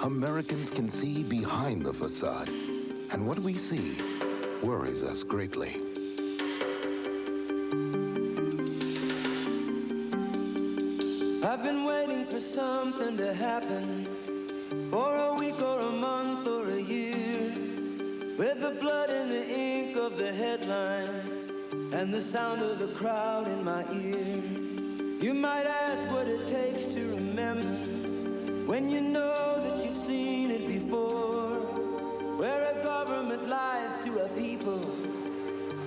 Americans can see behind the facade, and what we see worries us greatly. I've been waiting for something to happen, for a week or a month or a year, with the blood and the ink of the headlines and the sound of the crowd in my ear. You might ask what it takes to remember when you know that you've seen it before, where a government lies to a people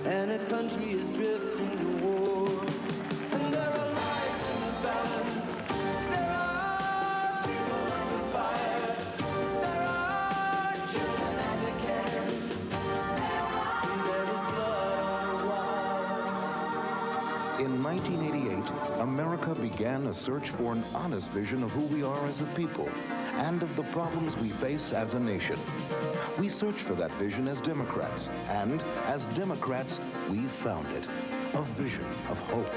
and a country is drifting to war. And there are lives in the balance, there are people under fire, there are children at the cannons, and there is blood on the wire. In 1988, America began a search for an honest vision of who we are as a people and of the problems we face as a nation. We searched for that vision as Democrats, and as Democrats, we found it, a vision of hope.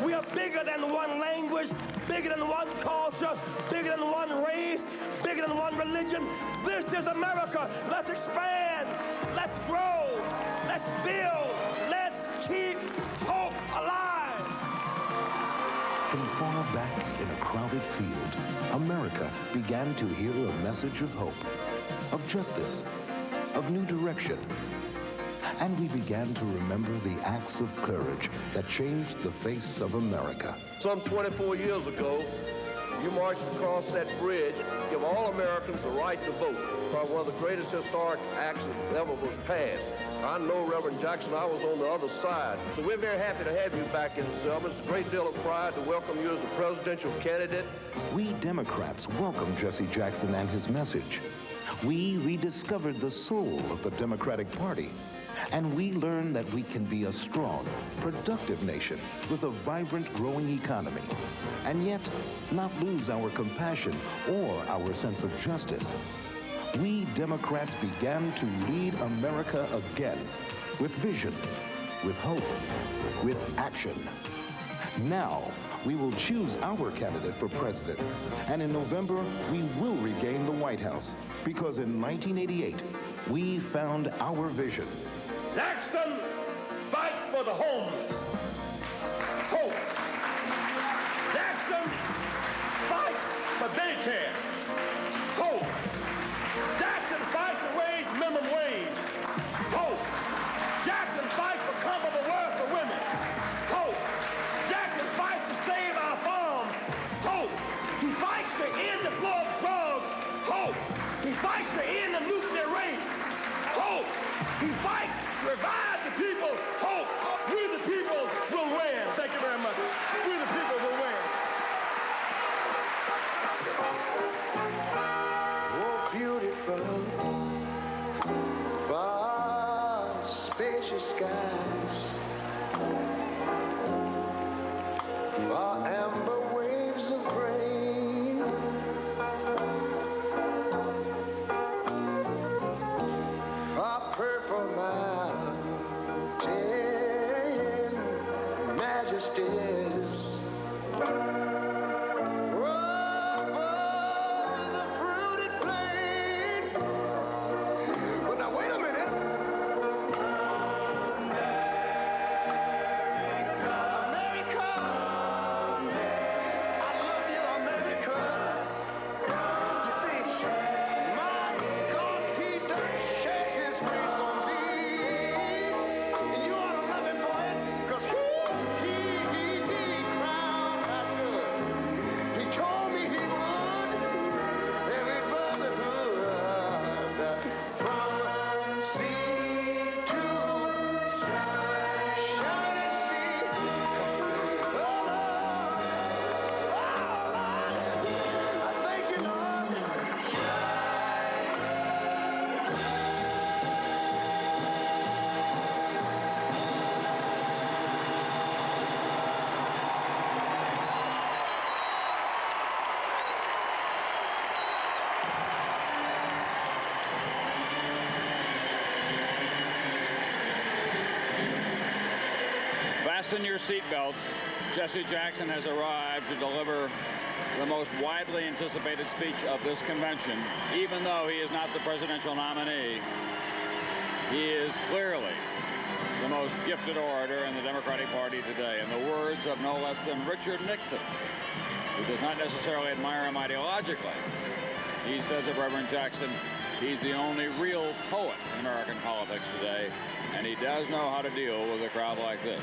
We are bigger than one language, bigger than one culture, bigger than one race, bigger than one religion. This is America. Let's expand, let's grow, let's build, let's keep hope alive. From far back in a crowded field, America began to hear a message of hope, of justice, of new direction. And we began to remember the acts of courage that changed the face of America. Some 24 years ago, you marched across that bridge to give all Americans the right to vote. Probably one of the greatest historic acts that ever was passed. I know, Reverend Jackson, I was on the other side. So we're very happy to have you back in Selma. It's a great deal of pride to welcome you as a presidential candidate. We Democrats welcome Jesse Jackson and his message. We rediscovered the soul of the Democratic Party. And we learned that we can be a strong, productive nation with a vibrant, growing economy, and yet not lose our compassion or our sense of justice. We Democrats began to lead America again with vision, with hope, with action. Now, we will choose our candidate for president, and in November, we will regain the White House, because in 1988, we found our vision. Jackson fights for the homeless. Hope. Jackson fights for daycare. Hope. Jackson fights to raise minimum wage. Hope. Jackson fights for comparable work for women. Hope. Jackson fights to save our farms. Hope. He fights to end the flow of drugs. Hope. He fights to end the nuclear race. Hope. He fights to revive the people. Hope. We the people will win. Thank you very much. We the people will win. Oh, beautiful, far spacious skies, far amber waves of grain, far purple mountain majesties. Good. Fasten your seatbelts. Jesse Jackson has arrived to deliver the most widely anticipated speech of this convention. Even though he is not the presidential nominee, he is clearly the most gifted orator in the Democratic Party today. In the words of no less than Richard Nixon, who does not necessarily admire him ideologically, he says of Reverend Jackson, he's the only real poet in American politics today, and he does know how to deal with a crowd like this.